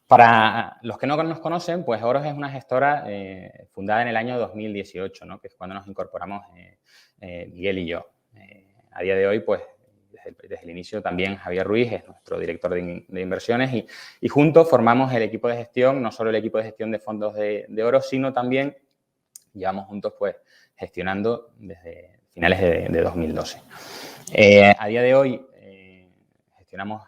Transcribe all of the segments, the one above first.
Para los que no nos conocen, pues Oros es una gestora fundada en el año 2018, ¿no? Que es cuando nos incorporamos Miguel y yo. A día de hoy, pues, desde el inicio también Javier Ruiz es nuestro director de inversiones y juntos formamos el equipo de gestión, no solo el equipo de gestión de fondos de Oros, sino también llevamos juntos, pues, gestionando desde finales de 2012. A día de hoy gestionamos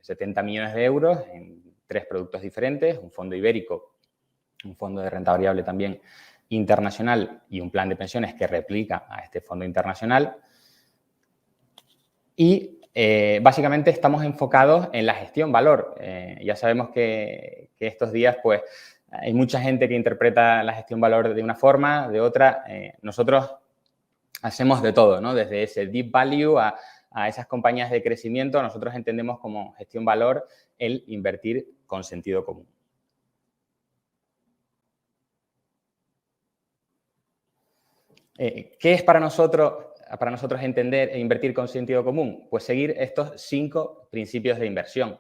70 millones de euros en 3 productos diferentes, un fondo ibérico, un fondo de renta variable también internacional y un plan de pensiones que replica a este fondo internacional. Y básicamente estamos enfocados en la gestión valor. Ya sabemos que estos días pues hay mucha gente que interpreta la gestión valor de una forma, de otra. Nosotros hacemos de todo, ¿no? Desde ese deep value a esas compañías de crecimiento, nosotros entendemos como gestión valor el invertir con sentido común. ¿Qué es para nosotros entender e invertir con sentido común? Pues seguir estos 5 principios de inversión.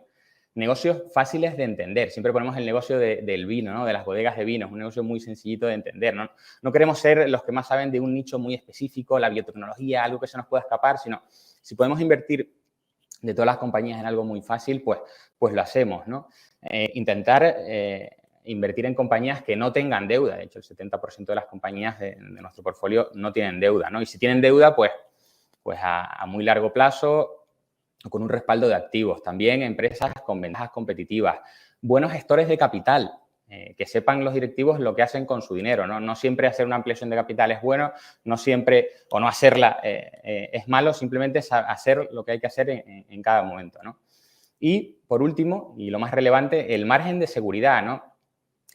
Negocios fáciles de entender. Siempre ponemos el negocio del vino, ¿no? De las bodegas de vino. Es un negocio muy sencillito de entender, ¿no? No queremos ser los que más saben de un nicho muy específico, la biotecnología, algo que se nos pueda escapar, sino si podemos invertir de todas las compañías en algo muy fácil, pues lo hacemos, ¿no? Intentar invertir en compañías que no tengan deuda. De hecho, el 70% de las compañías de nuestro portfolio no tienen deuda, ¿no? Y si tienen deuda, pues a muy largo plazo, con un respaldo de activos. También empresas con ventajas competitivas. Buenos gestores de capital, que sepan los directivos lo que hacen con su dinero, ¿no? No siempre hacer una ampliación de capital es bueno, no siempre, o no hacerla es malo, simplemente es hacer lo que hay que hacer en cada momento, ¿no? Y, por último, y lo más relevante, el margen de seguridad, ¿no?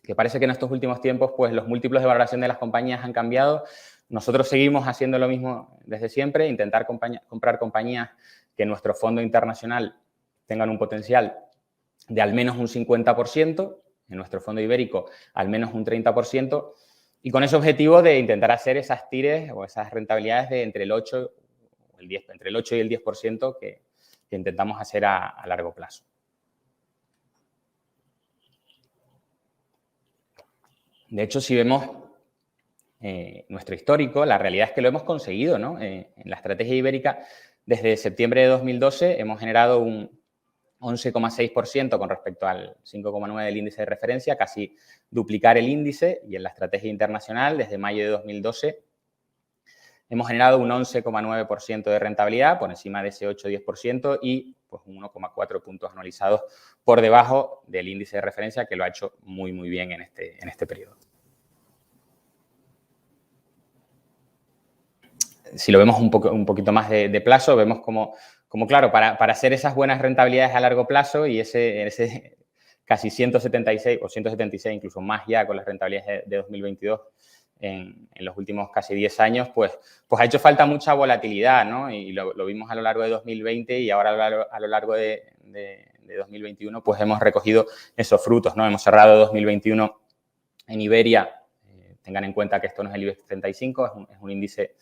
Que parece que en estos últimos tiempos, pues, los múltiplos de valoración de las compañías han cambiado. Nosotros seguimos haciendo lo mismo desde siempre, intentar comprar compañías que en nuestro fondo internacional tengan un potencial de al menos un 50%, en nuestro fondo ibérico al menos un 30%, y con ese objetivo de intentar hacer esas tires o esas rentabilidades de entre el 8 y el 10% que intentamos hacer a largo plazo. De hecho, si vemos nuestro histórico, la realidad es que lo hemos conseguido, ¿no? En la estrategia ibérica, desde septiembre de 2012, hemos generado un 11,6% con respecto al 5,9% del índice de referencia, casi duplicar el índice, y en la estrategia internacional, desde mayo de 2012, hemos generado un 11,9% de rentabilidad, por encima de ese 8-10%, y pues 1,4 puntos anualizados por debajo del índice de referencia, que lo ha hecho muy, muy bien en este periodo. Si lo vemos un poquito más de plazo, vemos como claro, para hacer esas buenas rentabilidades a largo plazo y ese casi 176 o 176, incluso más ya con las rentabilidades de 2022 en los últimos casi 10 años, pues ha hecho falta mucha volatilidad, ¿no? Y lo vimos a lo largo de 2020 y ahora a lo largo de 2021, pues hemos recogido esos frutos, ¿no? Hemos cerrado 2021 en Iberia. Tengan en cuenta que esto no es el IBEX 35, es un índice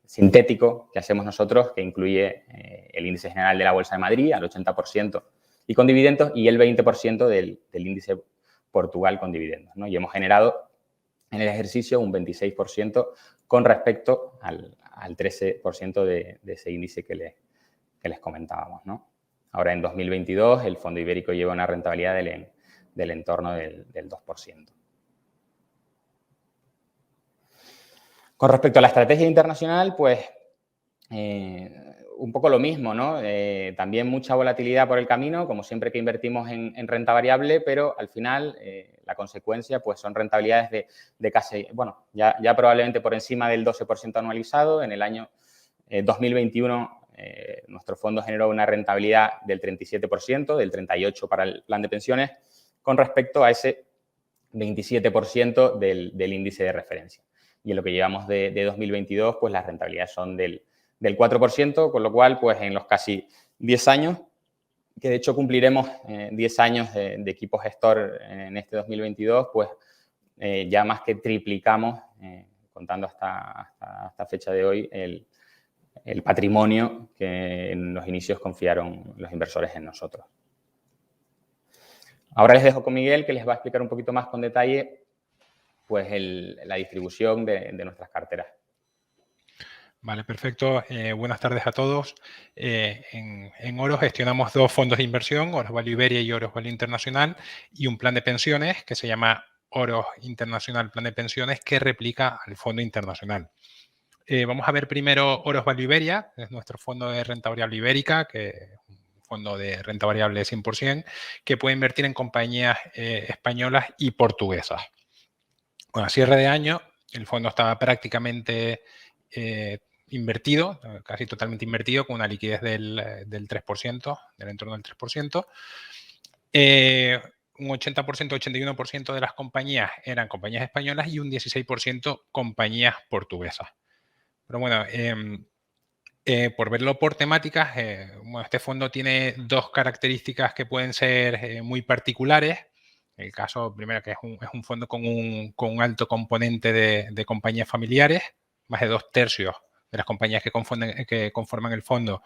sintético que hacemos nosotros, que incluye el índice general de la Bolsa de Madrid al 80% y con dividendos, y el 20% del índice Portugal con dividendos, ¿no? Y hemos generado en el ejercicio un 26% con respecto al 13% de ese índice que les comentábamos, ¿no? Ahora, en 2022, el fondo ibérico lleva una rentabilidad del entorno del 2%. Con respecto a la estrategia internacional, pues un poco lo mismo, ¿no? También mucha volatilidad por el camino, como siempre que invertimos en renta variable, pero al final la consecuencia pues son rentabilidades de casi, bueno, ya probablemente por encima del 12% anualizado. En el año 2021 nuestro fondo generó una rentabilidad del 37%, del 38% para el plan de pensiones, con respecto a ese 27% del índice de referencia. Y en lo que llevamos de 2022, pues las rentabilidades son del 4%, con lo cual, pues en los casi 10 años, que de hecho cumpliremos 10 años de equipo gestor en este 2022, pues ya más que triplicamos, contando hasta fecha de hoy, el patrimonio que en los inicios confiaron los inversores en nosotros. Ahora les dejo con Miguel, que les va a explicar un poquito más con detalle pues, la distribución de nuestras carteras. Vale, perfecto. Buenas tardes a todos. En Oro gestionamos 2 fondos de inversión, Oro Value Iberia y Oro Value Internacional, y un plan de pensiones que se llama Oro Internacional Plan de Pensiones, que replica al fondo internacional. Vamos a ver primero Oro Value Iberia, es nuestro fondo de renta variable ibérica, que es un fondo de renta variable 100%, que puede invertir en compañías españolas y portuguesas. Bueno, a cierre de año, el fondo estaba prácticamente invertido, casi totalmente invertido, con una liquidez del 3%, del entorno del 3%. Un 80%, 81% de las compañías eran compañías españolas y un 16% compañías portuguesas. Pero bueno, por verlo por temáticas, bueno, este fondo tiene 2 características que pueden ser muy particulares. El caso, primero, que es un fondo con un alto componente de compañías familiares. Más de 2/3 de las compañías que conforman el fondo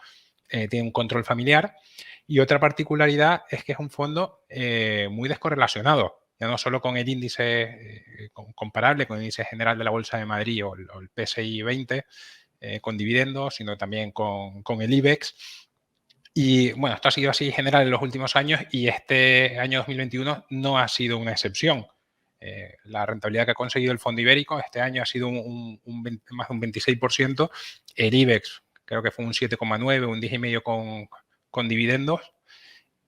tienen un control familiar. Y otra particularidad es que es un fondo muy descorrelacionado, ya no solo con el índice comparable, con el índice general de la Bolsa de Madrid o el PSI 20, con dividendos, sino también con el IBEX. Y bueno, esto ha sido así en general en los últimos años y este año 2021 no ha sido una excepción. La rentabilidad que ha conseguido el fondo ibérico este año ha sido más de un 26%. El IBEX creo que fue un 7,9, un 10,5 con dividendos.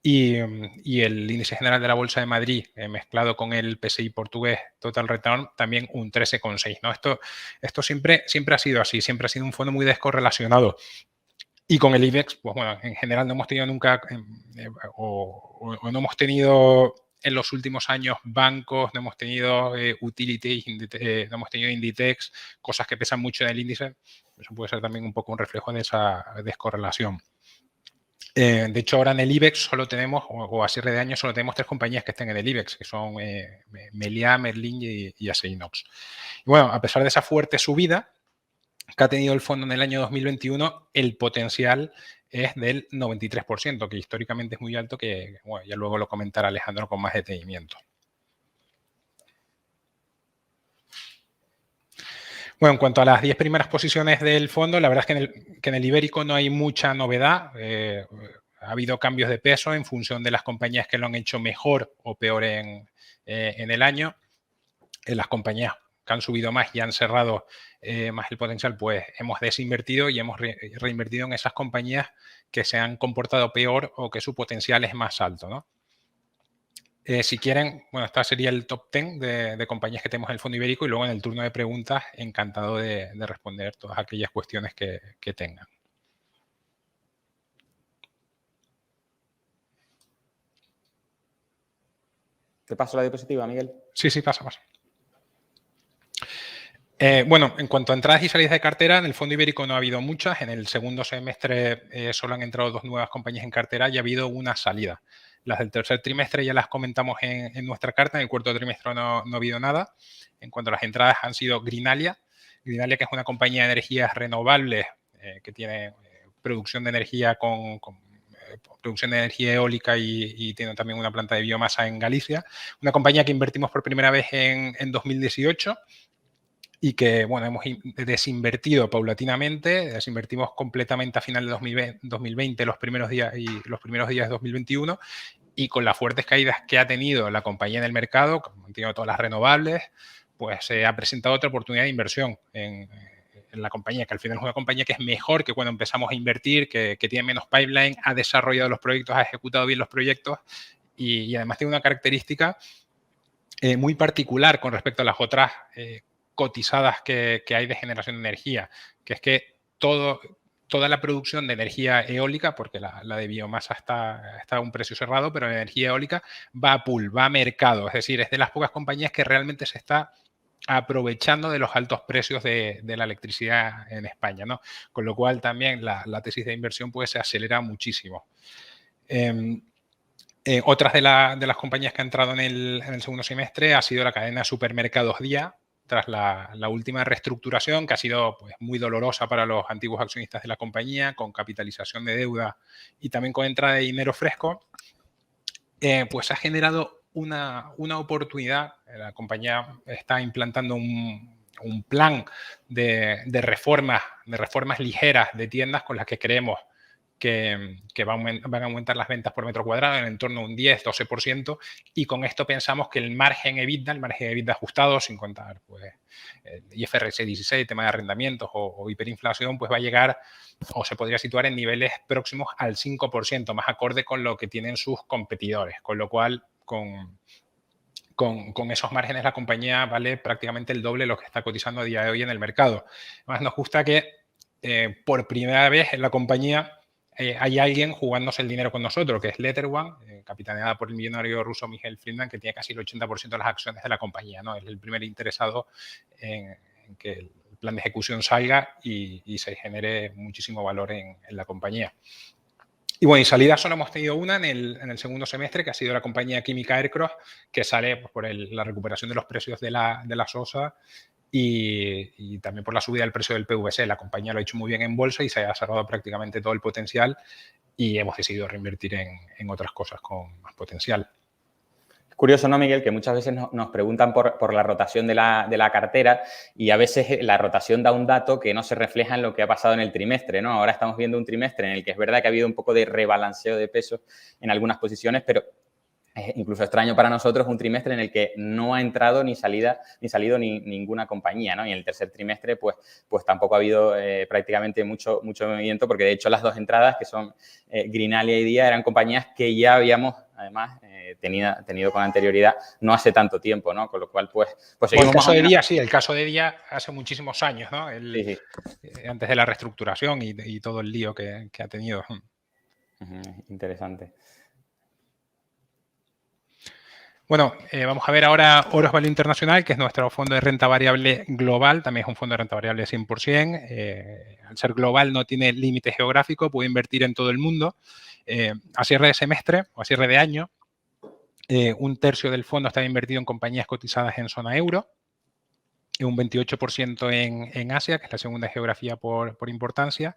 Y el índice general de la Bolsa de Madrid, mezclado con el PSI portugués Total Return, también un 13,6. ¿no? Esto siempre ha sido así, siempre ha sido un fondo muy descorrelacionado. Y con el IBEX, pues bueno, en general no hemos tenido nunca, o no hemos tenido en los últimos años bancos, no hemos tenido utilities, no hemos tenido Inditex, cosas que pesan mucho en el índice. Eso puede ser también un poco un reflejo de esa descorrelación. De hecho, ahora en el IBEX solo tenemos, o a cierre de año, solo tenemos 3 compañías que estén en el IBEX, que son Meliá, Merlin y Acerinox. Y bueno, a pesar de esa fuerte subida que ha tenido el fondo en el año 2021, el potencial es del 93%, que históricamente es muy alto, que bueno, ya luego lo comentará Alejandro con más detenimiento. Bueno, en cuanto a las 10 primeras posiciones del fondo, la verdad es que en el ibérico no hay mucha novedad. Ha habido cambios de peso en función de las compañías que lo han hecho mejor o peor en el año. En las compañías que han subido más y han cerrado más el potencial, pues hemos desinvertido y hemos reinvertido en esas compañías que se han comportado peor o que su potencial es más alto, ¿no? Si quieren, bueno, esta sería el top 10 de compañías que tenemos en el fondo ibérico y luego en el turno de preguntas, encantado de responder todas aquellas cuestiones que tengan. ¿Te paso la diapositiva, Miguel? Sí, pasa. Bueno, en cuanto a entradas y salidas de cartera, en el fondo ibérico no ha habido muchas. En el segundo semestre solo han entrado 2 nuevas compañías en cartera y ha habido una salida. Las del tercer trimestre ya las comentamos en nuestra carta. En el cuarto trimestre no ha habido nada. En cuanto a las entradas, han sido Greenalia. Greenalia, que es una compañía de energías renovables que tiene producción de energía producción de energía eólica y tiene también una planta de biomasa en Galicia. Una compañía que invertimos por primera vez en 2018 y que, bueno, hemos desinvertido paulatinamente, desinvertimos completamente a final de 2020, los primeros días de 2021, y con las fuertes caídas que ha tenido la compañía en el mercado, como han tenido todas las renovables, pues se ha presentado otra oportunidad de inversión en la compañía, que al final es una compañía que es mejor que cuando empezamos a invertir, que tiene menos pipeline, ha desarrollado los proyectos, ha ejecutado bien los proyectos y además tiene una característica muy particular con respecto a las otras cotizadas que hay de generación de energía, que es que toda la producción de energía eólica, porque la de biomasa está a un precio cerrado, pero la energía eólica va a pool, va a mercado, es decir, es de las pocas compañías que realmente se está aprovechando de los altos precios de la electricidad en España, ¿no? Con lo cual también la tesis de inversión pues se acelera muchísimo. Otras de las compañías que han entrado en el segundo semestre ha sido la cadena Supermercados Día, tras la última reestructuración, que ha sido pues, muy dolorosa para los antiguos accionistas de la compañía, con capitalización de deuda y también con entrada de dinero fresco. pues ha generado una oportunidad. La compañía está implantando un plan de reformas ligeras de tiendas con las que creemos que van a aumentar las ventas por metro cuadrado en torno a un 10-12%, y con esto pensamos que el margen EBITDA ajustado, sin contar pues, el IFRS 16, tema de arrendamientos o hiperinflación, pues va a llegar o se podría situar en niveles próximos al 5%, más acorde con lo que tienen sus competidores, con lo cual con esos márgenes la compañía vale prácticamente el doble de lo que está cotizando a día de hoy en el mercado. Además, nos gusta que por primera vez en la compañía hay alguien jugándose el dinero con nosotros, que es LetterOne, capitaneada por el millonario ruso Michael Friedman, que tiene casi el 80% de las acciones de la compañía, ¿no? Es el primer interesado en que el plan de ejecución salga y se genere muchísimo valor en la compañía. Y bueno, y salida solo hemos tenido una en el segundo semestre, que ha sido la compañía química Aircroft, que sale pues, por la recuperación de los precios de la sosa y también por la subida del precio del PVC. La compañía lo ha hecho muy bien en bolsa y se ha salvado prácticamente todo el potencial, y hemos decidido reinvertir en otras cosas con más potencial. Curioso, ¿no, Miguel? Que muchas veces nos preguntan por la rotación de la cartera, y a veces la rotación da un dato que no se refleja en lo que ha pasado en el trimestre, ¿no? Ahora estamos viendo un trimestre en el que es verdad que ha habido un poco de rebalanceo de pesos en algunas posiciones, pero es incluso extraño para nosotros un trimestre en el que no ha entrado ni salido ninguna compañía, ¿no? Y en el tercer trimestre, pues tampoco ha habido prácticamente mucho movimiento, porque de hecho las dos entradas, que son Greenalia y Dia, eran compañías que ya habíamos, además, tenido con anterioridad no hace tanto tiempo, ¿no? Con lo cual, pues seguimos. El caso de Dia, sí, el caso de Dia hace muchísimos años, ¿no? Sí. Antes de la reestructuración y todo el lío que ha tenido. Interesante. Bueno, vamos a ver ahora Oros Value Internacional, que es nuestro fondo de renta variable global. También es un fondo de renta variable 100%. Al ser global no tiene límite geográfico, puede invertir en todo el mundo. A cierre de semestre o a cierre de año, un tercio del fondo está invertido en compañías cotizadas en zona euro, un 28% en Asia, que es la segunda geografía por importancia,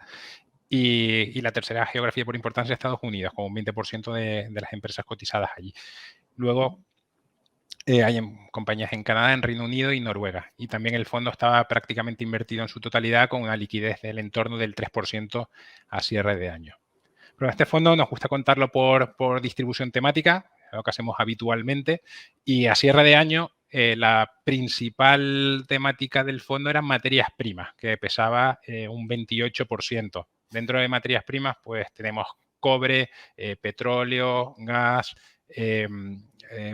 y la tercera geografía por importancia es Estados Unidos, con un 20% de las empresas cotizadas allí. Luego, hay compañías en Canadá, en Reino Unido y Noruega. Y también el fondo estaba prácticamente invertido en su totalidad con una liquidez del entorno del 3% a cierre de año. Pero este fondo nos gusta contarlo por distribución temática, lo que hacemos habitualmente. Y a cierre de año, la principal temática del fondo eran materias primas, que pesaba un 28%. Dentro de materias primas, pues tenemos cobre, petróleo, gas,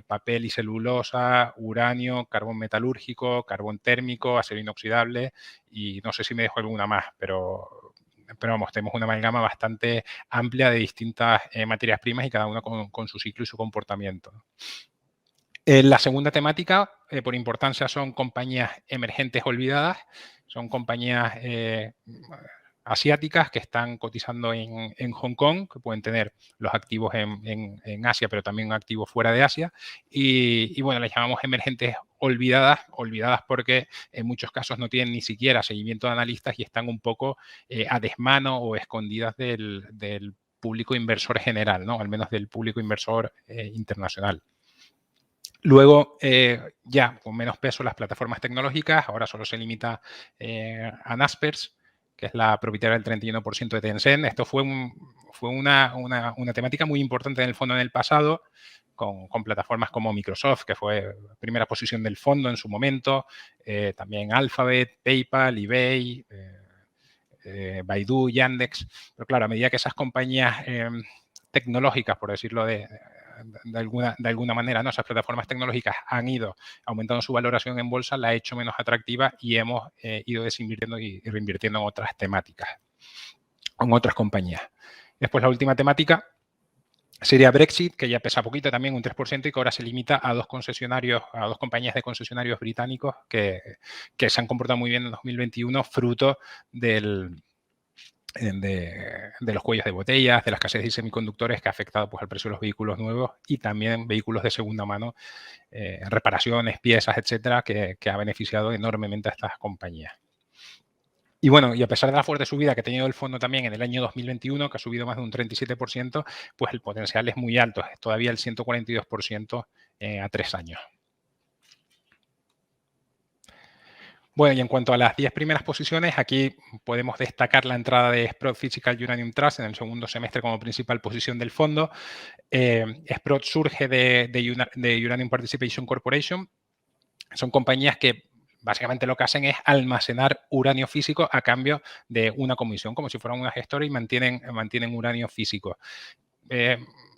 papel y celulosa, uranio, carbón metalúrgico, carbón térmico, acero inoxidable, y no sé si me dejo alguna más, pero vamos, tenemos una amalgama bastante amplia de distintas materias primas, y cada una con su ciclo y su comportamiento. La segunda temática, por importancia, son compañías emergentes olvidadas. Son compañías asiáticas que están cotizando en Hong Kong, que pueden tener los activos en Asia, pero también activos fuera de Asia. Y bueno, las llamamos emergentes olvidadas porque en muchos casos no tienen ni siquiera seguimiento de analistas y están un poco a desmano o escondidas del público inversor general, ¿no? Al menos del público inversor internacional. Luego, ya con menos peso, las plataformas tecnológicas. Ahora solo se limita a Naspers, que es la propietaria del 31% de Tencent. Esto fue una temática muy importante en el fondo en el pasado, con plataformas como Microsoft, que fue primera posición del fondo en su momento, también Alphabet, PayPal, eBay, Baidu, Yandex. Pero claro, a medida que esas compañías tecnológicas, por decirlo de alguna manera, ¿no? Esas plataformas tecnológicas han ido aumentando su valoración en bolsa, la ha hecho menos atractiva, y hemos ido desinvirtiendo y reinvirtiendo en otras temáticas, en otras compañías. Después, la última temática sería Brexit, que ya pesa poquito, también un 3%, y que ahora se limita a dos compañías de concesionarios británicos que se han comportado muy bien en 2021, fruto de los cuellos de botellas, de la escasez de semiconductores, que ha afectado pues, al precio de los vehículos nuevos, y también vehículos de segunda mano, reparaciones, piezas, etcétera, que ha beneficiado enormemente a estas compañías. Y bueno, y a pesar de la fuerte subida que ha tenido el fondo también en el año 2021, que ha subido más de un 37%, pues el potencial es muy alto, es todavía el 142% a 3 años. Bueno, y en cuanto a las 10 primeras posiciones, aquí podemos destacar la entrada de Sprott Physical Uranium Trust en el segundo semestre como principal posición del fondo. Sprott surge de Uranium Participation Corporation. Son compañías que básicamente lo que hacen es almacenar uranio físico a cambio de una comisión, como si fueran una gestora, y mantienen uranio físico.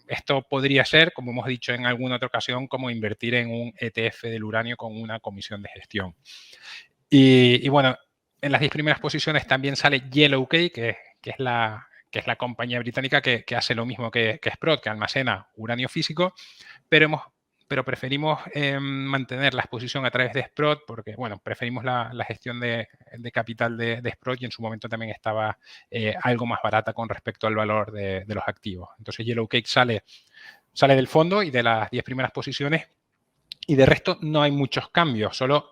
Esto podría ser, como hemos dicho en alguna otra ocasión, como invertir en un ETF del uranio con una comisión de gestión. Y bueno, en las 10 primeras posiciones también sale Yellowcake, que es la compañía británica que hace lo mismo que Sprott, que almacena uranio físico, pero preferimos mantener la exposición a través de Sprott porque, bueno, preferimos la gestión de capital de Sprott, y en su momento también estaba algo más barata con respecto al valor de los activos. Entonces Yellowcake sale del fondo y de las 10 primeras posiciones, y de resto no hay muchos cambios, solo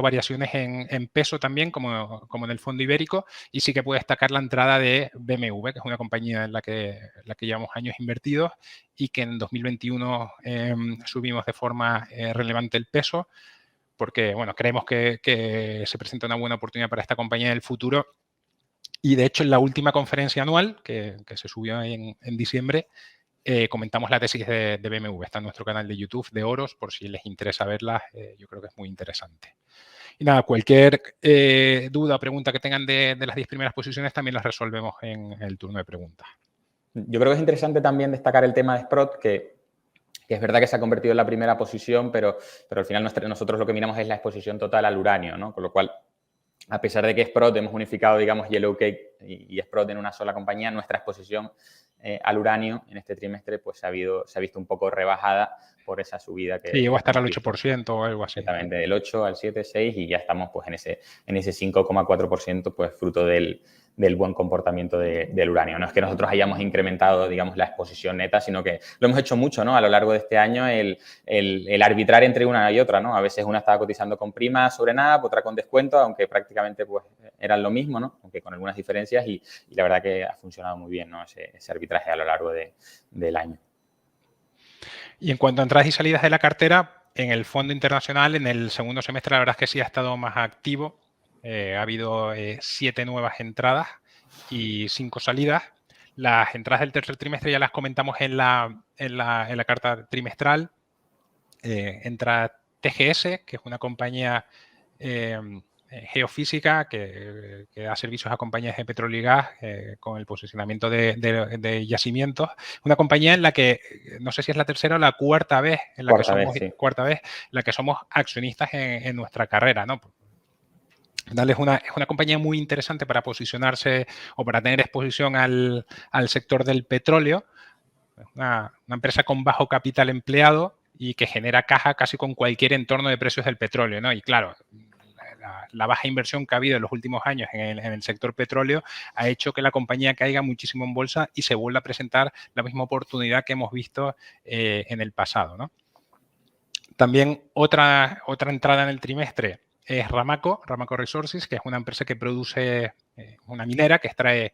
variaciones en peso también, como en el fondo ibérico, y sí que puede destacar la entrada de BMW, que es una compañía en la que llevamos años invertidos y que en 2021 subimos de forma relevante el peso, porque bueno, creemos que se presenta una buena oportunidad para esta compañía en el futuro. Y de hecho, en la última conferencia anual, que se subió en diciembre, comentamos la tesis de BMW. Está en nuestro canal de YouTube de Oros, por si les interesa verla. Yo creo que es muy interesante. Y nada, cualquier duda o pregunta que tengan de las 10 primeras posiciones también las resolvemos en el turno de preguntas. Yo creo que es interesante también destacar el tema de Sprott, que es verdad que se ha convertido en la primera posición, pero al final nosotros lo que miramos es la exposición total al uranio, ¿no? Con lo cual, a pesar de que Sprott hemos unificado, digamos, Yellowcake y Sprott en una sola compañía, nuestra exposición al uranio en este trimestre pues se ha visto un poco rebajada por esa subida que... Sí, llegó a estar al visto. 8% o algo así. Exactamente, del 8 al 7, 6 y ya estamos pues en ese 5,4% pues fruto del buen comportamiento del uranio. No es que nosotros hayamos incrementado, digamos, la exposición neta, sino que lo hemos hecho mucho, ¿no? A lo largo de este año, el arbitrar entre una y otra, ¿no? A veces una estaba cotizando con prima sobre nada, otra con descuento, aunque prácticamente pues eran lo mismo, ¿no? Aunque con algunas diferencias y la verdad que ha funcionado muy bien, ¿no? Ese arbitraje a lo largo del año. Y en cuanto a entradas y salidas de la cartera, en el fondo internacional, en el segundo semestre, la verdad es que sí ha estado más activo. Ha habido 7 nuevas entradas y 5 salidas. Las entradas del tercer trimestre ya las comentamos en la carta trimestral. Entra TGS, que es una compañía geofísica que da servicios a compañías de petróleo y gas con el posicionamiento de yacimientos. Una compañía en la que, no sé si es la tercera o la cuarta vez, en la que somos accionistas en nuestra carrera, ¿no? Es una compañía muy interesante para posicionarse o para tener exposición al sector del petróleo. Una empresa con bajo capital empleado y que genera caja casi con cualquier entorno de precios del petróleo, ¿no? Y claro, la baja inversión que ha habido en los últimos años en el sector petróleo ha hecho que la compañía caiga muchísimo en bolsa y se vuelva a presentar la misma oportunidad que hemos visto en el pasado, ¿no? También otra entrada en el trimestre es Ramaco Resources, que es una empresa que produce una minera que extrae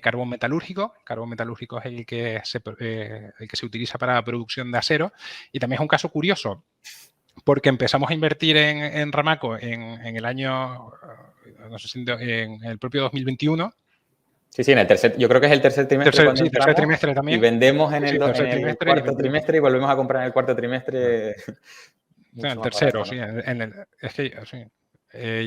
carbón metalúrgico. El carbón metalúrgico es el que se utiliza para la producción de acero. Y también es un caso curioso, porque empezamos a invertir en Ramaco en el año, no sé si en el propio 2021. Sí, yo creo que es el tercer trimestre cuando entramos, tercer trimestre también. Y vendemos en el cuarto trimestre y volvemos a comprar en el cuarto trimestre. En el tercero, sí.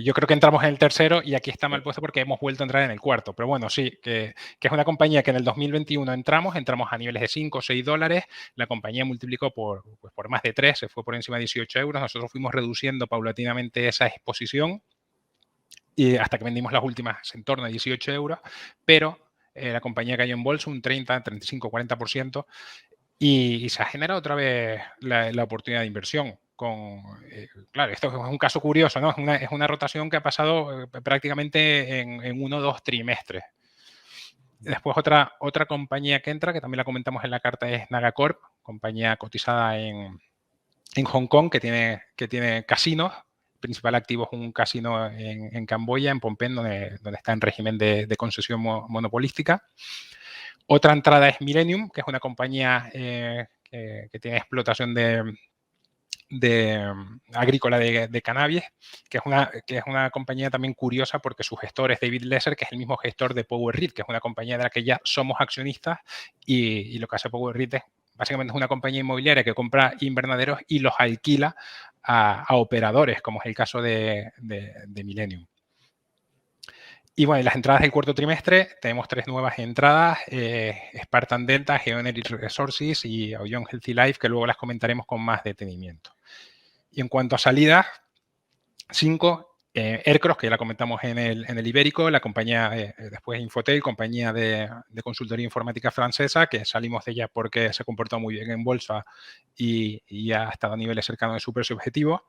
Yo creo que entramos en el tercero y aquí está mal puesto porque hemos vuelto a entrar en el cuarto. Pero bueno, sí, que es una compañía que en el 2021 entramos a niveles de 5 o 6 dólares. La compañía multiplicó por más de 3, se fue por encima de 18 euros. Nosotros fuimos reduciendo paulatinamente esa exposición y hasta que vendimos las últimas en torno a 18 euros. Pero la compañía cayó en bolsa un 30, 35, 40%. Y se ha generado otra vez la oportunidad de inversión. Claro, esto es un caso curioso, ¿no? Es una rotación que ha pasado prácticamente en 1 o 2 trimestres. Después otra compañía que entra, que también la comentamos en la carta, es Nagacorp, compañía cotizada en Hong Kong que tiene casinos, principal activo es un casino en Camboya, en Phnom Penh, donde está en régimen de concesión monopolística. Otra entrada es Millennium, que es una compañía que tiene explotación agrícola de cannabis, que es una compañía también curiosa porque su gestor es David Lesser, que es el mismo gestor de Power Read, que es una compañía de la que ya somos accionistas, y lo que hace Power Read es básicamente es una compañía inmobiliaria que compra invernaderos y los alquila a operadores, como es el caso de Millennium. Y bueno, las entradas del cuarto trimestre, tenemos 3 nuevas entradas, Spartan Delta, Geonetic Resources y Aoyon Healthy Life, que luego las comentaremos con más detenimiento. Y en cuanto a salidas, 5, Aircross, que ya la comentamos en el Ibérico, la compañía, después Infotel, compañía de consultoría informática francesa, que salimos de ella porque se comportó muy bien en bolsa y ha estado a niveles cercanos de su precio objetivo.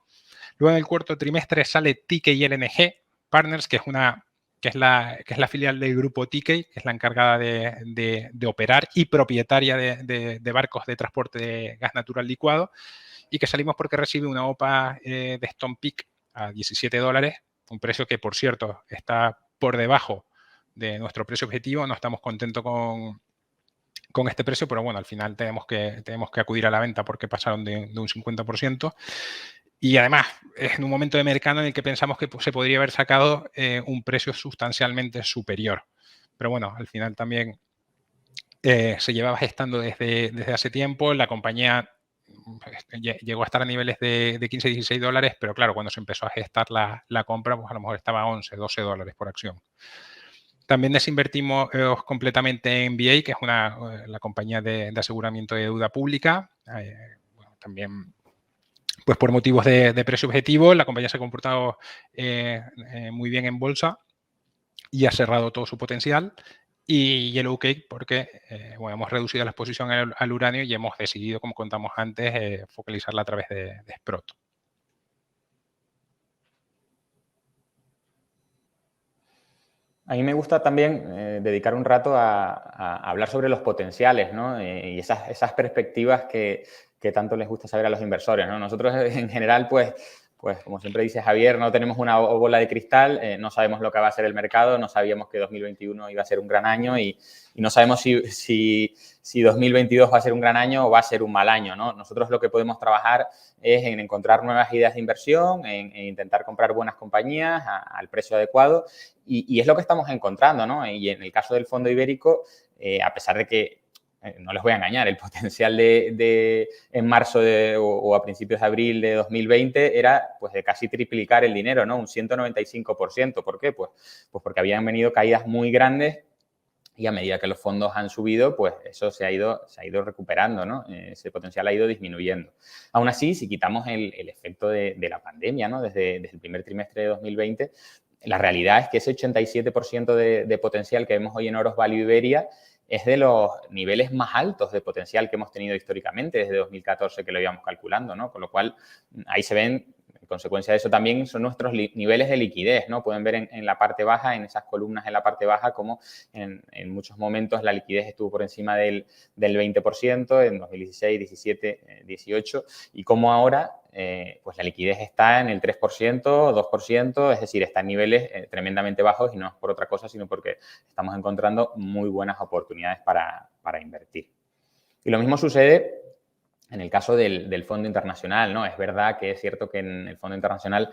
Luego en el cuarto trimestre sale TK LNG Partners, que es la filial del grupo TK, que es la encargada de operar y propietaria de barcos de transporte de gas natural licuado, y que salimos porque recibe una OPA de Stonepeak a $17, un precio que, por cierto, está por debajo de nuestro precio objetivo. No estamos contentos con este precio, pero bueno, al final tenemos que acudir a la venta porque pasaron de un 50%. Y además, es en un momento de mercado en el que pensamos que se podría haber sacado un precio sustancialmente superior. Pero bueno, al final también se llevaba gestando desde hace tiempo. La compañía llegó a estar a niveles de $15, $16, pero claro, cuando se empezó a gestar la compra, pues a lo mejor estaba a $11, $12 por acción. También desinvertimos completamente en BA, que es la compañía de aseguramiento de deuda pública. Bueno, también, pues por motivos de precio objetivo, la compañía se ha comportado muy bien en bolsa y ha cerrado todo su potencial. Y Yellowcake porque bueno, hemos reducido la exposición al uranio y hemos decidido, como contamos antes, focalizarla a través de Sprott. A mí me gusta también dedicar un rato a hablar sobre los potenciales, ¿no? Y esas perspectivas que tanto les gusta saber a los inversores, ¿no? Nosotros, en general, pues como siempre dice Javier, no tenemos una bola de cristal, no sabemos lo que va a ser el mercado, no sabíamos que 2021 iba a ser un gran año y no sabemos si 2022 va a ser un gran año o va a ser un mal año, ¿no? Nosotros lo que podemos trabajar es en encontrar nuevas ideas de inversión, en intentar comprar buenas compañías al precio adecuado y es lo que estamos encontrando, ¿no? Y en el caso del fondo ibérico, a pesar de que no les voy a engañar, el potencial en marzo o a principios de abril de 2020 era pues de casi triplicar el dinero, ¿no? Un 195%. ¿Por qué? Pues porque habían venido caídas muy grandes y a medida que los fondos han subido, pues eso se ha ido recuperando, ¿no? Ese potencial ha ido disminuyendo. Aún así, si quitamos el efecto de la pandemia, ¿no? Desde el primer trimestre de 2020, la realidad es que ese 87% de potencial que vemos hoy en Oros Value Iberia es de los niveles más altos de potencial que hemos tenido históricamente desde 2014 que lo íbamos calculando, ¿no? Con lo cual, ahí se ven, en consecuencia de eso también, son nuestros niveles de liquidez, ¿no? Pueden ver en la parte baja, en esas columnas en la parte baja, como en muchos momentos la liquidez estuvo por encima del 20% en 2016, 17, 18 y como ahora pues la liquidez está en el 3%, 2%, es decir, está en niveles tremendamente bajos y no es por otra cosa, sino porque estamos encontrando muy buenas oportunidades para invertir. Y lo mismo sucede en el caso del fondo internacional, ¿no? Es verdad que es cierto que en el fondo internacional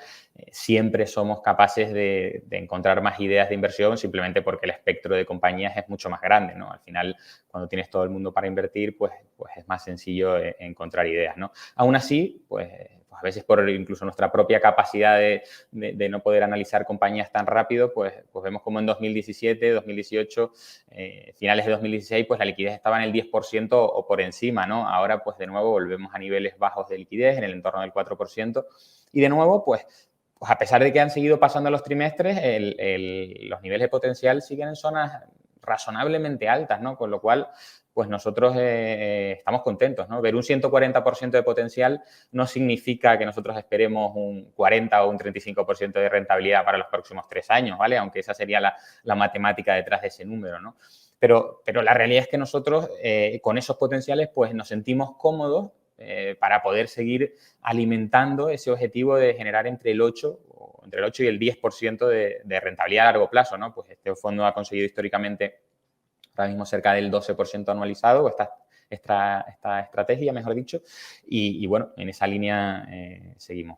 siempre somos capaces de encontrar más ideas de inversión simplemente porque el espectro de compañías es mucho más grande, ¿no? Al final, cuando tienes todo el mundo para invertir, pues es más sencillo encontrar ideas, ¿no? Aún así, pues a veces por incluso nuestra propia capacidad de no poder analizar compañías tan rápido, pues vemos como en 2017, 2018, finales de 2016, pues la liquidez estaba en el 10% o por encima, ¿no? Ahora, pues de nuevo, volvemos a niveles bajos de liquidez, en el entorno del 4%. Y de nuevo, pues a pesar de que han seguido pasando los trimestres, los niveles de potencial siguen en zonas razonablemente altas, ¿no? Con lo cual, pues nosotros estamos contentos, ¿no? Ver un 140% de potencial no significa que nosotros esperemos un 40 o un 35% de rentabilidad para los próximos 3 años, ¿vale? Aunque esa sería la matemática detrás de ese número, ¿no? Pero la realidad es que nosotros con esos potenciales pues nos sentimos cómodos para poder seguir alimentando ese objetivo de generar entre el 8 y el 10% de rentabilidad a largo plazo, ¿no? Pues este fondo ha conseguido históricamente ahora mismo cerca del 12% anualizado, esta estrategia, mejor dicho, y bueno, en esa línea seguimos.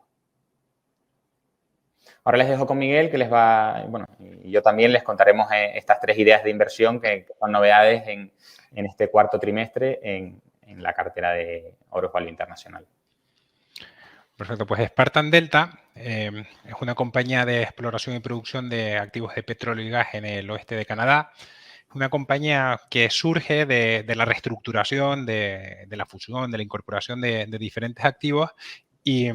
Ahora les dejo con Miguel, que les va, bueno, y yo también les contaremos estas 3 ideas de inversión que son novedades en este cuarto trimestre en la cartera de Oro Value Internacional. Perfecto, pues Spartan Delta es una compañía de exploración y producción de activos de petróleo y gas en el oeste de Canadá. Es una compañía que surge de la reestructuración, de la fusión, de la incorporación de diferentes activos y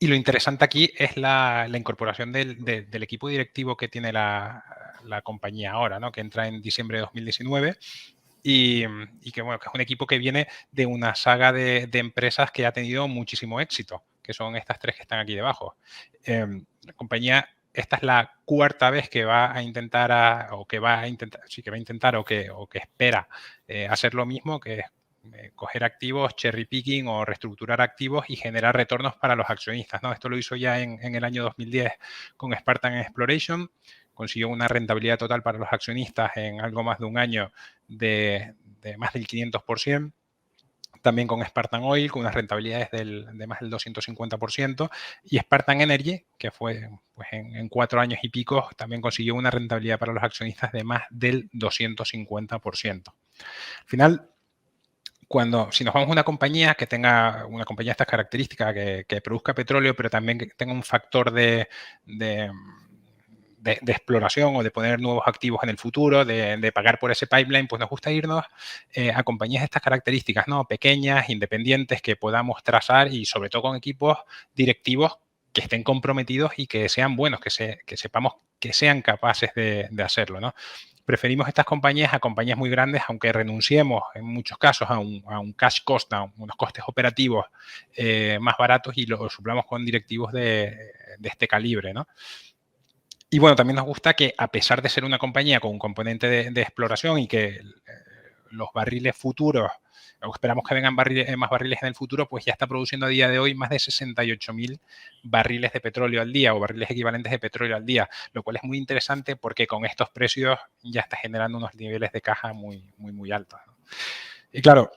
lo interesante aquí es la incorporación del equipo directivo que tiene la compañía ahora, ¿no? Que entra en diciembre de 2019 y que, bueno, que es un equipo que viene de una saga de empresas que ha tenido muchísimo éxito, que son estas 3 que están aquí debajo. La compañía, esta es la 4ª vez que va a intentar, o que espera hacer lo mismo, que es coger activos, cherry picking o reestructurar activos y generar retornos para los accionistas, ¿no? Esto lo hizo ya en el año 2010 con Spartan Exploration, consiguió una rentabilidad total para los accionistas en algo más de un año de más del 500%. También con Spartan Oil, con unas rentabilidades de más del 250%. Y Spartan Energy, que fue pues, en 4 años y pico, también consiguió una rentabilidad para los accionistas de más del 250%. Al final, si nos vamos a una compañía que tenga una compañía de estas características, que produzca petróleo, pero también que tenga un factor de exploración o de poner nuevos activos en el futuro, de pagar por ese pipeline, pues nos gusta irnos a compañías de estas características, ¿no? Pequeñas, independientes, que podamos trazar y sobre todo con equipos directivos que estén comprometidos y que sean buenos, que sepamos que sean capaces de hacerlo, ¿no? Preferimos estas compañías a compañías muy grandes, aunque renunciemos en muchos casos a un cash cost, a unos costes operativos más baratos y lo suplamos con directivos de este calibre, ¿no? Y bueno, también nos gusta que a pesar de ser una compañía con un componente de exploración y que los barriles futuros, o esperamos que vengan más barriles en el futuro, pues ya está produciendo a día de hoy más de 68.000 barriles de petróleo al día o barriles equivalentes de petróleo al día, lo cual es muy interesante porque con estos precios ya está generando unos niveles de caja muy, muy, muy altos, ¿no? Y claro,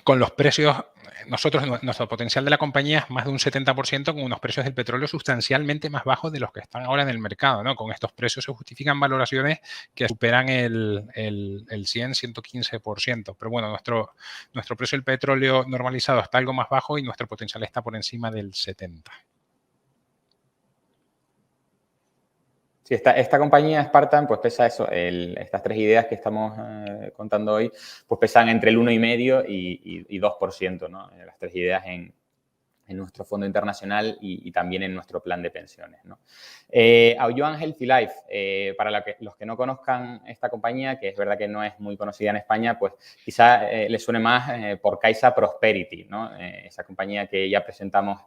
con los precios, nuestro potencial de la compañía es más de un 70% con unos precios del petróleo sustancialmente más bajos de los que están ahora en el mercado, ¿no? Con estos precios se justifican valoraciones que superan el 100-115%. Pero bueno, nuestro precio del petróleo normalizado está algo más bajo y nuestro potencial está por encima del 70%. Sí, esta compañía Spartan, pues pesa eso, estas 3 ideas que estamos contando hoy, pues pesan entre el 1,5 y 2%, ¿no? Las 3 ideas en nuestro fondo internacional y también en nuestro plan de pensiones, ¿no? Aoyuan Healthy Life, para los que no conozcan esta compañía, que es verdad que no es muy conocida en España, pues quizá les suene más por Caixa Prosperity, ¿no? Esa compañía que ya presentamos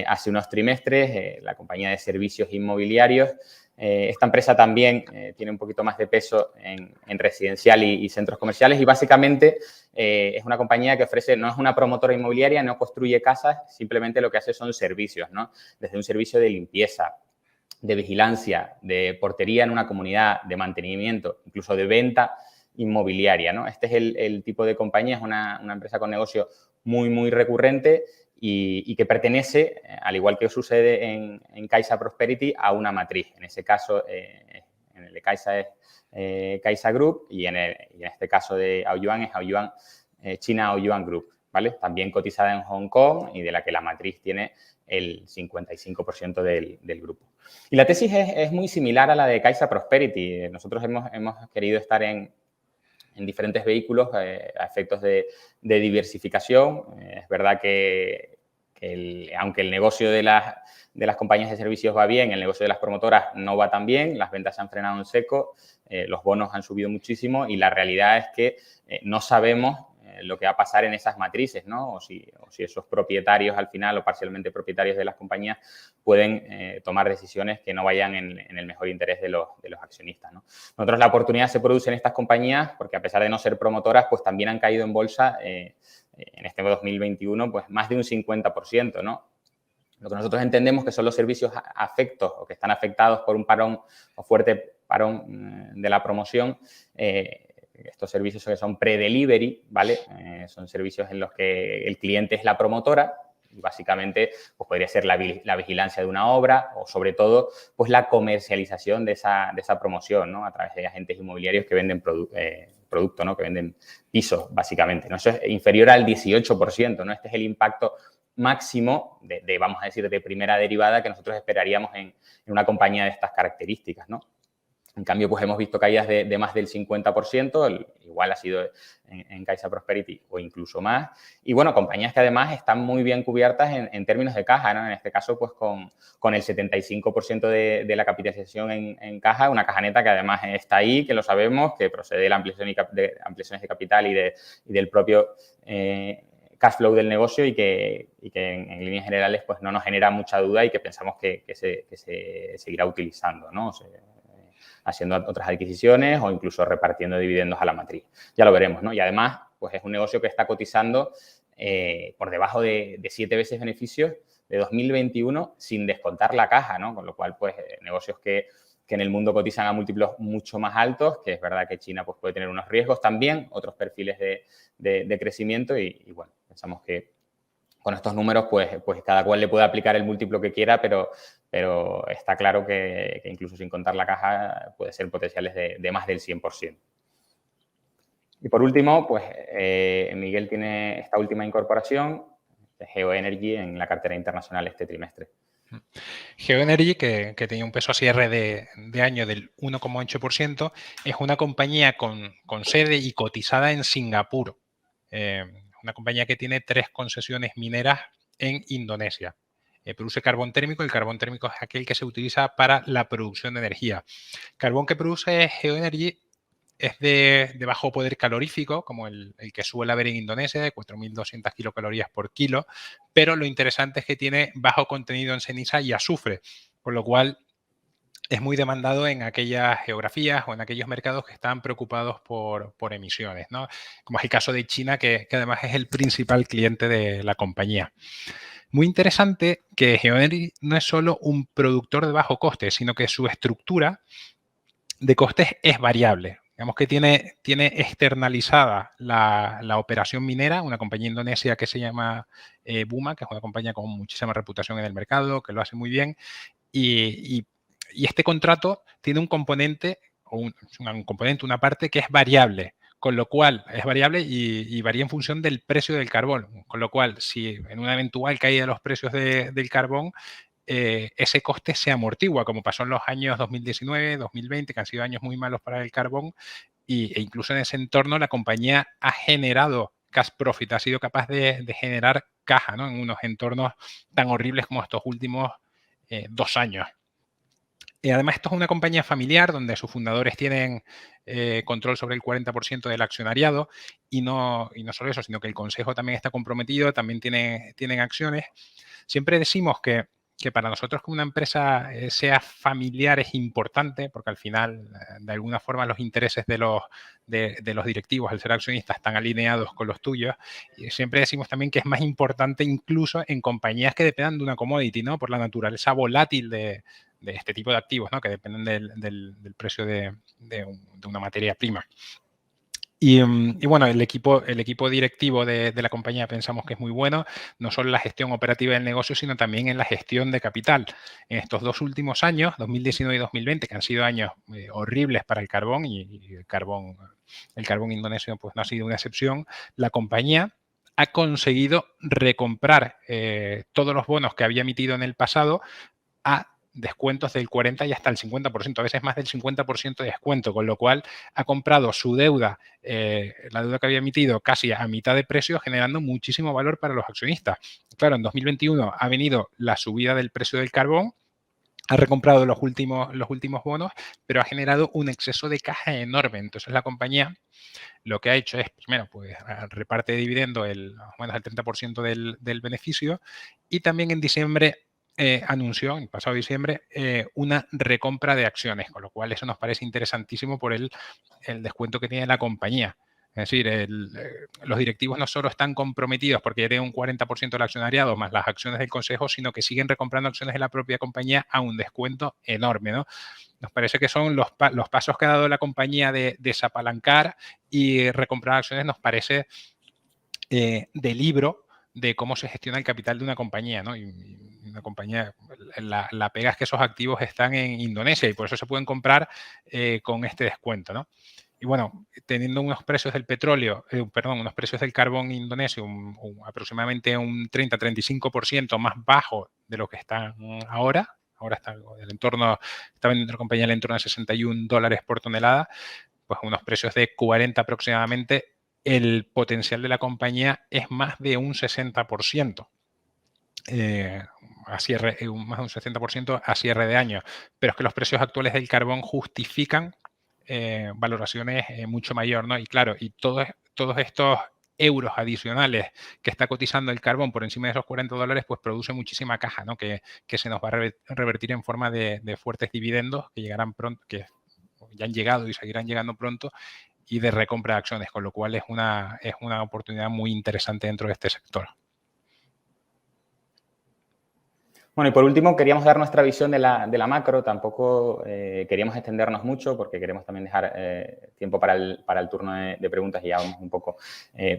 hace unos trimestres, la compañía de servicios inmobiliarios. Esta empresa también tiene un poquito más de peso en residencial y centros comerciales y básicamente es una compañía que ofrece, no es una promotora inmobiliaria, no construye casas, simplemente lo que hace son servicios, ¿no? Desde un servicio de limpieza, de vigilancia, de portería en una comunidad, de mantenimiento, incluso de venta inmobiliaria, ¿no? Este es el tipo de compañía, es una empresa con negocio muy, muy recurrente y que pertenece, al igual que sucede en Caixa Prosperity, a una matriz. En ese caso, en el de Caixa es Caixa Group y en este caso de Aoyuan es Aoyuan, China Aoyuan Group, ¿vale? También cotizada en Hong Kong y de la que la matriz tiene el 55% del grupo. Y la tesis es muy similar a la de Caixa Prosperity. Nosotros hemos querido estar en diferentes vehículos a efectos de diversificación. Es verdad que aunque el negocio de las compañías de servicios va bien, el negocio de las promotoras no va tan bien, las ventas se han frenado en seco, los bonos han subido muchísimo y la realidad es que no sabemos lo que va a pasar en esas matrices, ¿no? O si esos propietarios al final o parcialmente propietarios de las compañías pueden tomar decisiones que no vayan en el mejor interés de los accionistas, ¿no? Nosotros la oportunidad se produce en estas compañías porque a pesar de no ser promotoras, pues también han caído en bolsa en este 2021, pues más de un 50%, ¿no? Lo que nosotros entendemos que son los servicios afectos o que están afectados por un parón o fuerte parón de la promoción, estos servicios que son pre-delivery, ¿vale? Son servicios en los que el cliente es la promotora y básicamente pues podría ser la vigilancia de una obra o sobre todo pues la comercialización de esa promoción, ¿no? A través de agentes inmobiliarios que venden producto, ¿no? Que venden pisos, básicamente, ¿no? Eso es inferior al 18%, ¿no? Este es el impacto máximo vamos a decir, de primera derivada que nosotros esperaríamos en una compañía de estas características, ¿no? En cambio, pues hemos visto caídas de más del 50%, igual ha sido en Caixa Prosperity o incluso más. Y bueno, compañías que además están muy bien cubiertas en términos de caja, ¿no? En este caso, pues con el 75% de la capitalización en caja, una caja neta que además está ahí, que lo sabemos, que procede de la ampliaciones de capital y del propio cash flow del negocio y que en líneas generales pues no nos genera mucha duda y que pensamos que se seguirá utilizando, ¿no? Haciendo otras adquisiciones o incluso repartiendo dividendos a la matriz. Ya lo veremos, ¿no? Y además, pues es un negocio que está cotizando por debajo de 7 veces beneficios de 2021 sin descontar la caja, ¿no? Con lo cual, pues, negocios que en el mundo cotizan a múltiplos mucho más altos, que es verdad que China pues, puede tener unos riesgos también, otros perfiles de crecimiento y, bueno, pensamos que con estos números, pues cada cual le puede aplicar el múltiplo que quiera, pero está claro que incluso sin contar la caja puede ser potenciales de más del 100%. Y por último, pues Miguel tiene esta última incorporación de GeoEnergy en la cartera internacional este trimestre. GeoEnergy, que tenía un peso a cierre de año del 1,8%, es una compañía con sede y cotizada en Singapur. Una compañía que tiene 3 concesiones mineras en Indonesia. Produce carbón térmico. El carbón térmico es aquel que se utiliza para la producción de energía. El carbón que produce GeoEnergy es de bajo poder calorífico, como el que suele haber en Indonesia, de 4.200 kilocalorías por kilo, pero lo interesante es que tiene bajo contenido en ceniza y azufre, por lo cual es muy demandado en aquellas geografías o en aquellos mercados que están preocupados por emisiones, ¿no? Como es el caso de China, que además es el principal cliente de la compañía. Muy interesante que GeoEnergy no es solo un productor de bajo coste, sino que su estructura de costes es variable. Digamos que tiene externalizada la operación minera, una compañía indonesia que se llama Buma, que es una compañía con muchísima reputación en el mercado, que lo hace muy bien, y este contrato tiene un componente, una parte que es variable, con lo cual es variable y varía en función del precio del carbón. Con lo cual, si en una eventual caída de los precios del carbón, ese coste se amortigua, como pasó en los años 2019, 2020, que han sido años muy malos para el carbón, e incluso en ese entorno la compañía ha generado cash profit, ha sido capaz de generar caja, ¿no? En unos entornos tan horribles como estos últimos 2 años. Y además esto es una compañía familiar donde sus fundadores tienen control sobre el 40% del accionariado y no solo eso, sino que el consejo también está comprometido, también tienen acciones. Siempre decimos que para nosotros que una empresa sea familiar es importante porque al final, de alguna forma, los intereses de los directivos al ser accionistas están alineados con los tuyos. Y siempre decimos también que es más importante incluso en compañías que dependan de una commodity, ¿no? Por la naturaleza volátil de este tipo de activos, ¿no? Que dependen del precio de una materia prima. Y bueno, el equipo directivo de la compañía pensamos que es muy bueno, no solo en la gestión operativa del negocio, sino también en la gestión de capital. En estos 2 últimos años, 2019 y 2020, que han sido años horribles para el carbón, y el carbón indonesio pues no ha sido una excepción, la compañía ha conseguido recomprar todos los bonos que había emitido en el pasado a descuentos del 40 y hasta el 50%, a veces más del 50% de descuento, con lo cual ha comprado su deuda, la deuda que había emitido casi a mitad de precio, generando muchísimo valor para los accionistas. Claro, en 2021 ha venido la subida del precio del carbón, ha recomprado los últimos bonos, pero ha generado un exceso de caja enorme. Entonces la compañía lo que ha hecho es, primero, pues reparte de dividendo menos del 30% del beneficio, y también en diciembre anunció, en pasado diciembre, una recompra de acciones, con lo cual eso nos parece interesantísimo por el descuento que tiene la compañía. Es decir, los directivos no solo están comprometidos porque ya tienen un 40% del accionariado más las acciones del consejo, sino que siguen recomprando acciones de la propia compañía a un descuento enorme, ¿no? Nos parece que son los pasos que ha dado la compañía de desapalancar y recomprar acciones, nos parece de libro de cómo se gestiona el capital de una compañía, ¿no? Y una compañía, la pega es que esos activos están en Indonesia y por eso se pueden comprar con este descuento, ¿no? Y bueno, teniendo unos precios del petróleo, perdón, unos precios del carbón indonesio aproximadamente un 30-35% más bajo de lo que están ahora. Ahora está vendiendo la compañía en el entorno de $61 por tonelada, pues unos precios de 40 aproximadamente. El potencial de la compañía es más de un 60%. Más de un 60% a cierre de año. Pero es que los precios actuales del carbón justifican valoraciones mucho mayor, ¿no? Y claro, y todos estos euros adicionales que está cotizando el carbón por encima de esos $40, pues produce muchísima caja, ¿no? Que se nos va a revertir en forma de fuertes dividendos que llegarán pronto, que ya han llegado y seguirán llegando pronto, y de recompra de acciones, con lo cual es una oportunidad muy interesante dentro de este sector. Bueno, y por último, queríamos dar nuestra visión de la macro. Tampoco queríamos extendernos mucho porque queremos también dejar tiempo para el turno de preguntas y ya vamos un poco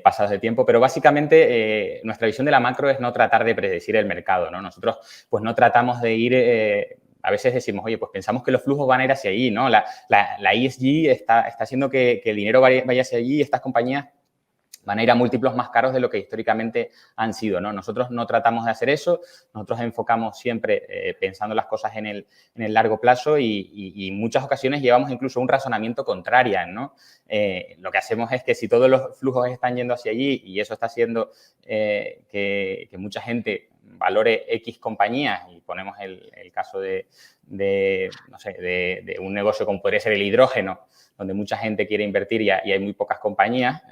pasados de tiempo. Pero básicamente nuestra visión de la macro es no tratar de predecir el mercado, ¿no? Nosotros pues no tratamos de ir... a veces decimos, oye, pues pensamos que los flujos van a ir hacia allí, ¿no? La ESG está haciendo que el dinero vaya hacia allí y estas compañías van a ir a múltiplos más caros de lo que históricamente han sido, ¿no? Nosotros no tratamos de hacer eso, nosotros enfocamos siempre pensando las cosas en el largo plazo y en muchas ocasiones llevamos incluso un razonamiento contrario, ¿no? Lo que hacemos es que si todos los flujos están yendo hacia allí y eso está haciendo que mucha gente valore X compañías, y ponemos el caso no sé, de un negocio como podría ser el hidrógeno, donde mucha gente quiere invertir y hay muy pocas compañías,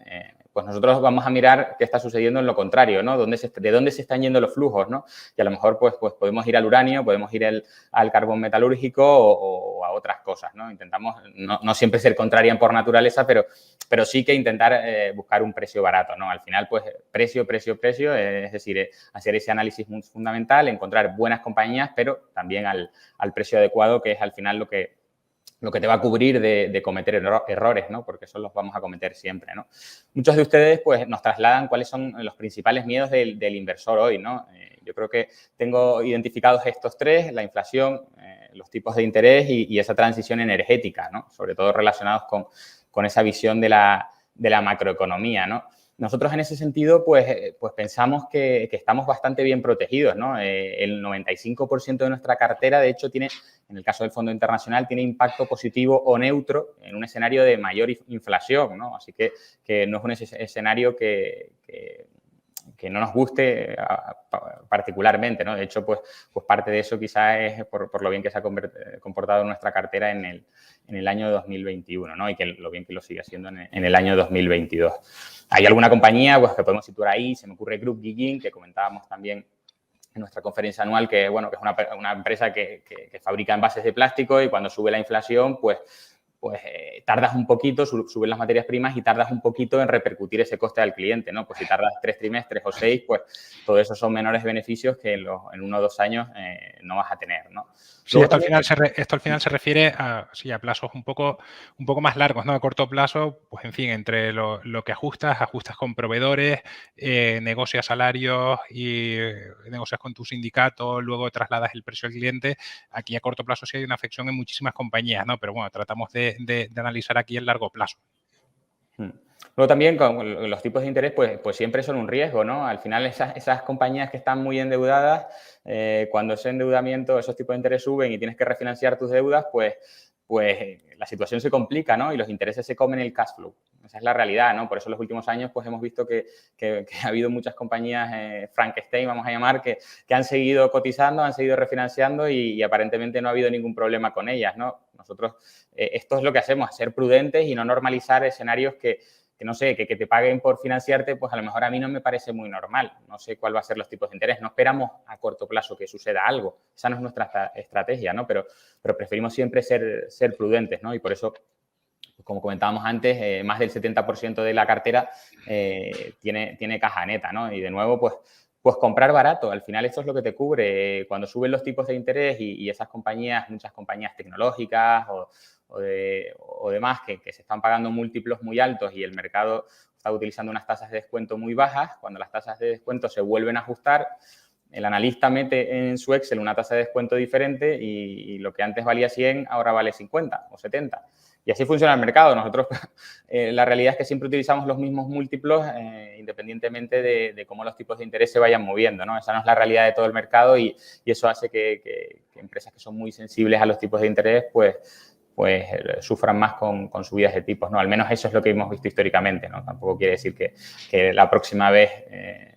pues nosotros vamos a mirar qué está sucediendo en lo contrario, ¿no? ¿De dónde se están yendo los flujos, ¿no? Y a lo mejor pues podemos ir al uranio, podemos ir al carbón metalúrgico o a otras cosas, ¿no? Intentamos no siempre ser contrarian por naturaleza, pero sí que intentar buscar un precio barato, ¿no? Al final, pues precio, es decir, hacer ese análisis muy fundamental, encontrar buenas compañías, pero también al precio adecuado, que es al final lo que te va a cubrir de cometer errores, ¿no? Porque eso los vamos a cometer siempre, ¿no? Muchos de ustedes, pues, nos trasladan cuáles son los principales miedos del inversor hoy, ¿no? Yo creo que tengo identificados estos tres: la inflación, los tipos de interés y esa transición energética, ¿no? Sobre todo relacionados con esa visión de la macroeconomía, ¿no? Nosotros en ese sentido, pues pensamos que estamos bastante bien protegidos, ¿no? El 95% de nuestra cartera, de hecho, tiene, en el caso del Fondo Internacional, tiene impacto positivo o neutro en un escenario de mayor inflación, ¿no? Así que no es un escenario que no nos guste particularmente, ¿no? De hecho, pues parte de eso quizás es por lo bien que se ha comportado nuestra cartera en el año 2021, ¿no? Y que lo bien que lo sigue haciendo en el año 2022. Hay alguna compañía pues, que podemos situar ahí, se me ocurre Group Guillín, que comentábamos también en nuestra conferencia anual, que, bueno, que es una empresa que fabrica envases de plástico y cuando sube la inflación, pues tardas un poquito, suben las materias primas y tardas un poquito en repercutir ese coste al cliente, ¿no? Pues si tardas 3 trimestres o 6, pues todo eso son menores beneficios que en 1 o 2 años no vas a tener, ¿no? Sí, esto al final se refiere a plazos un poco más largos, ¿no? A corto plazo, pues en fin, entre lo que ajustas con proveedores, negocias salarios y negocias con tu sindicato, luego trasladas el precio al cliente. Aquí a corto plazo sí hay una afección en muchísimas compañías, ¿no? Pero bueno, tratamos de analizar aquí el largo plazo. Luego también con los tipos de interés, pues siempre son un riesgo, ¿no? Al final esas compañías que están muy endeudadas, cuando ese endeudamiento, esos tipos de interés suben y tienes que refinanciar tus deudas, pues la situación se complica, ¿no? Y los intereses se comen el cash flow. Esa es la realidad, ¿no? Por eso en los últimos años pues hemos visto que ha habido muchas compañías Frankenstein, vamos a llamar, que han seguido cotizando, han seguido refinanciando y aparentemente no ha habido ningún problema con ellas, ¿no? Nosotros esto es lo que hacemos, ser prudentes y no normalizar escenarios que no sé, que te paguen por financiarte, pues a lo mejor a mí no me parece muy normal. No sé cuál va a ser los tipos de interés. No esperamos a corto plazo que suceda algo. Esa no es nuestra estrategia, ¿no? Pero preferimos siempre ser prudentes, ¿no? Y por eso como comentábamos antes, más del 70% de la cartera tiene caja neta, ¿no? Y de nuevo, pues comprar barato. Al final esto es lo que te cubre. Cuando suben los tipos de interés y esas compañías, muchas compañías tecnológicas o demás que se están pagando múltiplos muy altos y el mercado está utilizando unas tasas de descuento muy bajas, cuando las tasas de descuento se vuelven a ajustar, el analista mete en su Excel una tasa de descuento diferente y lo que antes valía 100 ahora vale 50 o 70. Y así funciona el mercado. Nosotros, la realidad es que siempre utilizamos los mismos múltiplos independientemente de cómo los tipos de interés se vayan moviendo, ¿no? Esa no es la realidad de todo el mercado y eso hace que empresas que son muy sensibles a los tipos de interés, pues sufran más con subidas de tipos, ¿no? Al menos eso es lo que hemos visto históricamente, ¿no? Tampoco quiere decir que la próxima vez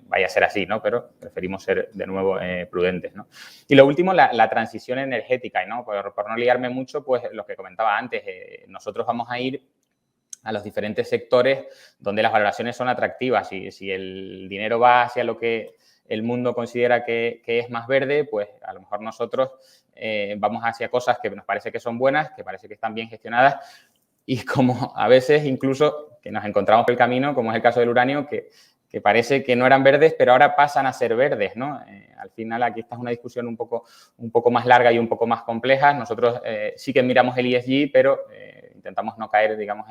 vaya a ser así, ¿no? Pero preferimos ser, de nuevo, prudentes, ¿no? Y lo último, la transición energética, ¿no? Por no liarme mucho, pues lo que comentaba antes, nosotros vamos a ir a los diferentes sectores donde las valoraciones son atractivas. Si el dinero va hacia lo que el mundo considera que es más verde, pues a lo mejor nosotros vamos hacia cosas que nos parece que son buenas, que parece que están bien gestionadas y como a veces incluso que nos encontramos por el camino, como es el caso del uranio, que parece que no eran verdes, pero ahora pasan a ser verdes, ¿no? Al final aquí esta es una discusión un poco más larga y un poco más compleja. Nosotros sí que miramos el ESG, pero intentamos no caer, digamos,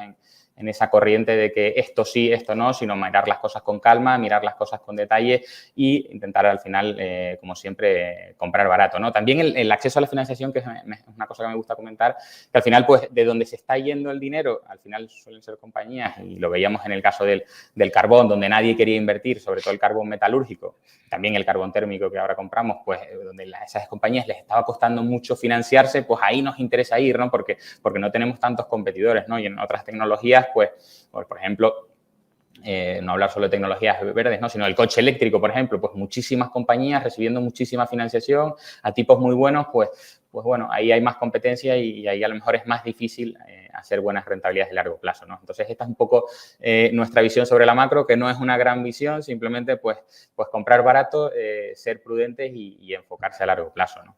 en esa corriente de que esto sí, esto no, sino mirar las cosas con calma, mirar las cosas con detalle e intentar al final, como siempre, comprar barato, ¿no? También el acceso a la financiación, que es una cosa que me gusta comentar, que al final, pues, de donde se está yendo el dinero, al final suelen ser compañías, y lo veíamos en el caso del carbón, donde nadie quería invertir, sobre todo el carbón metalúrgico, también el carbón térmico que ahora compramos, pues, donde a esas compañías les estaba costando mucho financiarse, pues ahí nos interesa ir, ¿no? Porque no tenemos tantos competidores, ¿no? Y en otras tecnologías, pues por ejemplo, no hablar solo de tecnologías verdes, ¿no? Sino el coche eléctrico, por ejemplo, pues muchísimas compañías recibiendo muchísima financiación a tipos muy buenos, pues bueno, ahí hay más competencia y ahí a lo mejor es más difícil hacer buenas rentabilidades de largo plazo, ¿no? Entonces, esta es un poco nuestra visión sobre la macro, que no es una gran visión, simplemente pues comprar barato, ser prudentes y enfocarse a largo plazo, ¿no?